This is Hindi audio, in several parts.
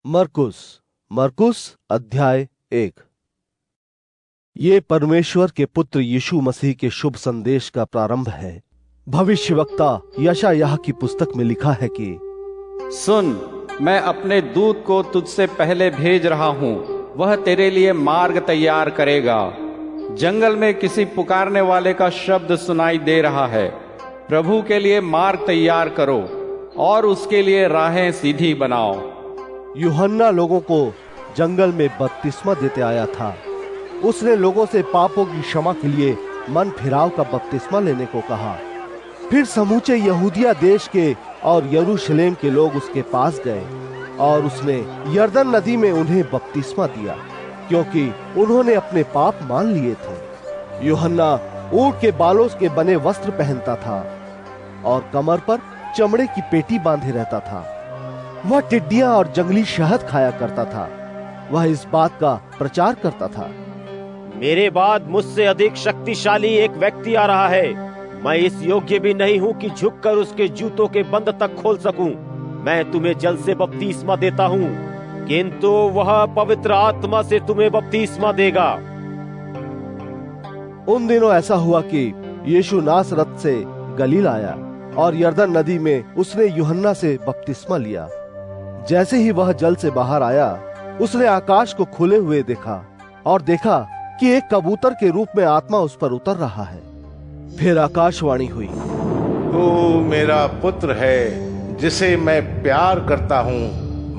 मरकुस अध्याय 1। ये परमेश्वर के पुत्र यीशु मसीह के शुभ संदेश का प्रारंभ है। भविष्यवक्ता यशायाह की पुस्तक में लिखा है कि सुन, मैं अपने दूत को तुझसे पहले भेज रहा हूँ, वह तेरे लिए मार्ग तैयार करेगा। जंगल में किसी पुकारने वाले का शब्द सुनाई दे रहा है, प्रभु के लिए मार्ग तैयार करो और उसके लिए राहें सीधी बनाओ। यूहन्ना लोगों को जंगल में बपतिस्मा देते आया था। उसने लोगों से पापों की क्षमा के लिए मन फिराव का बपतिस्मा लेने को कहा। फिर समूचे यहूदिया देश के और यरूशलेम के लोग उसके पास गए और उसने यरदन नदी में उन्हें बपतिस्मा दिया, क्योंकि उन्होंने अपने पाप मान लिए थे। यूहन्ना ऊंट के बालों के बने वस्त्र पहनता था और कमर पर चमड़े की पेटी बांधे रहता था। वह टिड्डियां और जंगली शहद खाया करता था। वह इस बात का प्रचार करता था, मेरे बाद मुझसे अधिक शक्तिशाली एक व्यक्ति आ रहा है। मैं इस योग्य भी नहीं हूँ कि झुककर उसके जूतों के बंद तक खोल सकूं। मैं तुम्हें जल से बपतिस्मा देता हूँ, किंतु वह पवित्र आत्मा से तुम्हें बपतिस्मा देगा। उन दिनों ऐसा हुआ कि यीशु नासरत से गलील आया और यरदन नदी में उसने यूहन्ना से बपतिस्मा लिया। जैसे ही वह जल से बाहर आया, उसने आकाश को खुले हुए देखा और देखा कि एक कबूतर के रूप में आत्मा उस पर उतर रहा है। फिर आकाशवाणी हुई, तू मेरा पुत्र है जिसे मैं प्यार करता हूँ,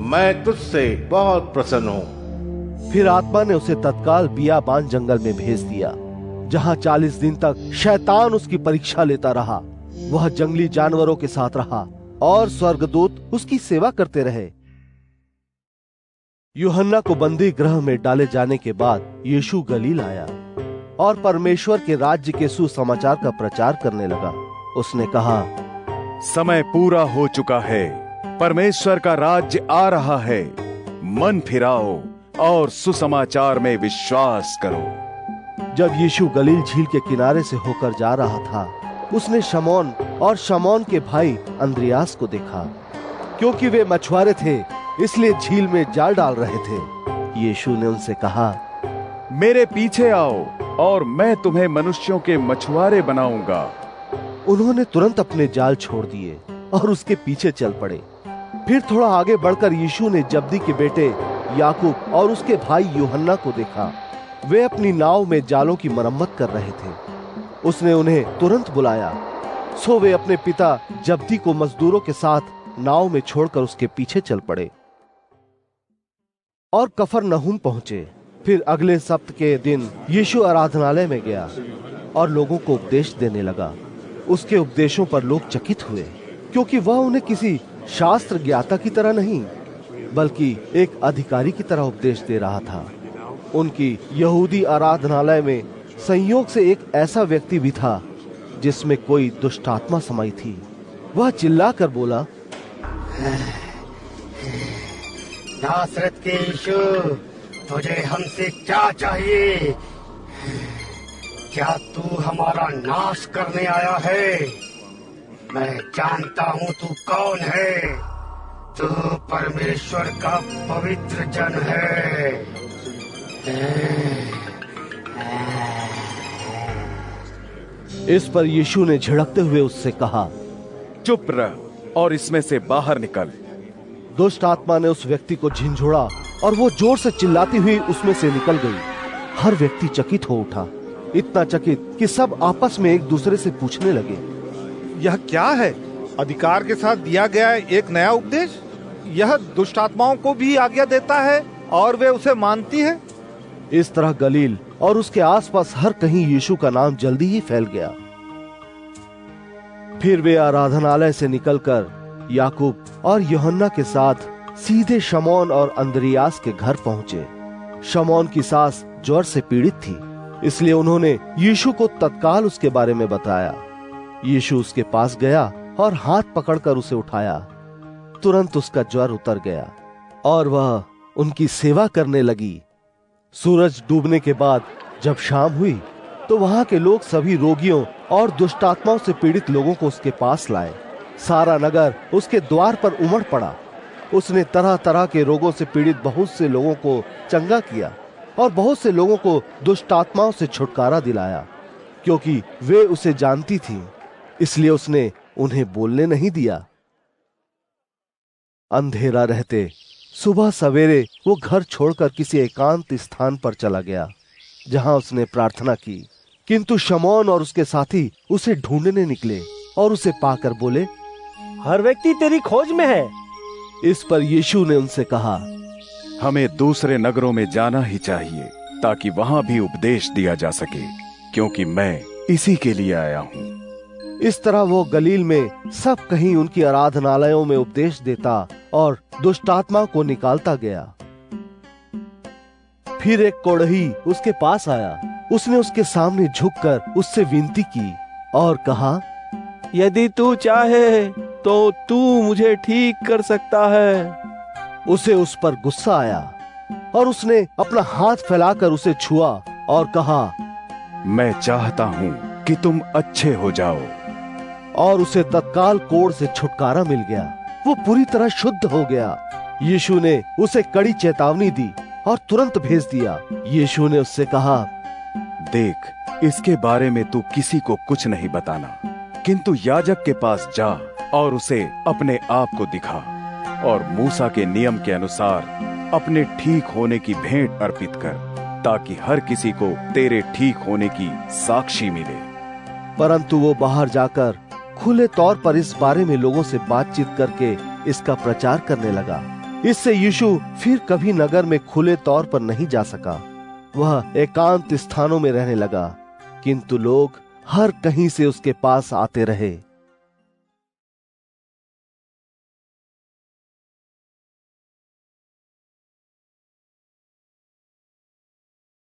मैं तुझसे बहुत प्रसन्न हूँ। फिर आत्मा ने उसे तत्काल बियाबान जंगल में भेज दिया, जहाँ 40 दिन तक शैतान उसकी परीक्षा लेता रहा। वह जंगली जानवरों के साथ रहा और स्वर्गदूत उसकी सेवा करते रहे। यूहन्ना को बंदी गृह में डाले जाने के बाद यीशु गलील आया और परमेश्वर के राज्य के सुसमाचार का प्रचार करने लगा। उसने कहा, समय पूरा हो चुका है, परमेश्वर का राज्य आ रहा है। मन फिराओ और सुसमाचार में विश्वास करो। जब यीशु गलील झील के किनारे से होकर जा रहा था, उसने शमौन और शमौन के भाई अंद्रियास को देखा। क्योंकि वे मछुआरे थे, इसलिए झील में जाल डाल रहे थे। यीशु ने उनसे कहा, मेरे पीछे आओ और मैं तुम्हें मनुष्यों के मछुआरे बनाऊंगा। उन्होंने तुरंत अपने जाल छोड़ दिए और उसके पीछे चल पड़े। फिर थोड़ा आगे बढ़कर यीशु ने जब्दी के बेटे याकूब और उसके भाई यूहन्ना को देखा। वे अपनी नाव में जालों की मरम्मत कर रहे थे। उसने उन्हें तुरंत बुलाया, सो वे अपने पिता जब्दी को मजदूरों के साथ नाव में छोड़कर उसके पीछे चल पड़े और कफरनहूम पहुंचे। फिर अगले सप्त के दिन यीशु आराधनालय में गया और लोगों को उपदेश देने लगा। उसके उपदेशों पर लोग चकित हुए, क्योंकि वह उन्हें किसी शास्त्र ज्ञाता की तरह नहीं, बल्कि एक अधिकारी की तरह उपदेश दे रहा था। उनकी यहूदी आराधनालय में संयोग से एक ऐसा व्यक्ति भी था जिसमें कोई दुष्ट आत्मा समाई थी। वह चिल्लाकर बोला, नासरत के यीशु, तुझे हमसे क्या चाहिए? क्या तू हमारा नाश करने आया है? मैं जानता हूँ तू कौन है। तू परमेश्वर का पवित्र जन है। इस पर यीशु ने झिड़कते हुए उससे कहा, चुप रह और इसमें से बाहर निकल। दुष्ट आत्मा ने उस व्यक्ति को झिंझोड़ा और वो जोर से चिल्लाती हुई उसमें से निकल गई। हर व्यक्ति चकित हो उठा, इतना चकित कि सब आपस में एक दूसरे से पूछने लगे, यह क्या है? अधिकार के साथ दिया गया एक नया उपदेश। यह दुष्ट आत्माओं को भी आज्ञा देता है और वे उसे मानती है। इस तरह गलील और उसके आसपास हर कहीं यीशु का नाम जल्दी ही फैल गया। फिर वे आराधनालय से निकलकर याकूब और यूहन्ना के साथ सीधे शमौन और अंद्रियास के घर पहुंचे। शमौन की सास ज्वर से पीड़ित थी, इसलिए उन्होंने यीशु को तत्काल उसके बारे में बताया। यीशु उसके पास गया और हाथ पकड़कर उसे उठाया। तुरंत उसका ज्वर उतर गया और वह उनकी सेवा करने लगी। सूरज डूबने के बाद जब शाम हुई, तो वहां के लोग सभी रोगियों और दुष्टात्माओं से पीड़ित लोगों को उसके पास लाए। सारा नगर उसके द्वार पर उमड़ पड़ा। उसने तरह तरह के रोगों से पीड़ित बहुत से लोगों को चंगा किया और बहुत से लोगों को दुष्ट आत्माओं से छुटकारा दिलाया। क्योंकि वे उसे जानती थीं, इसलिए उसने उन्हें बोलने नहीं दिया। अंधेरा रहते सुबह सवेरे वो घर छोड़कर किसी एकांत स्थान पर चला गया, जहां उसने प्रार्थना की। किंतु शमौन और उसके साथी उसे ढूंढने निकले और उसे पाकर बोले, हर व्यक्ति तेरी खोज में है। इस पर यीशु ने उनसे कहा, हमें दूसरे नगरों में जाना ही चाहिए ताकि वहां भी उपदेश दिया जा सके, क्योंकि मैं इसी के लिए आया हूँ। इस तरह वो गलील में सब कहीं उनकी आराधनालयों में उपदेश देता और दुष्ट आत्मा को निकालता गया। फिर एक कोढ़ी उसके पास आया। उसने उसके सामने झुककर उससे विनती की और कहा, यदि तू चाहे तो तू मुझे ठीक कर सकता है। उसे उस पर गुस्सा आया और उसने अपना हाथ फैलाकर उसे छुआ और कहा, मैं चाहता हूँ कि तुम अच्छे हो जाओ। और उसे तत्काल कोढ़ से छुटकारा मिल गया। वो पूरी तरह शुद्ध हो गया। यीशु ने उसे कड़ी चेतावनी दी और तुरंत भेज दिया। यीशु ने उससे कहा, देख, इसके बारे में तू किसी को कुछ नहीं बताना, किंतु याजक के पास जा और उसे अपने आप को दिखा और मूसा के नियम के अनुसार अपने ठीक होने की भेंट अर्पित कर, ताकि हर किसी को तेरे ठीक होने की साक्षी मिले। परंतु वो बाहर जाकर खुले तौर पर इस बारे में लोगों से बातचीत करके इसका प्रचार करने लगा। इससे यीशु फिर कभी नगर में खुले तौर पर नहीं जा सका। वह एकांत स्थानों में रहने लगा, किंतु लोग हर कहीं से उसके पास आते रहे।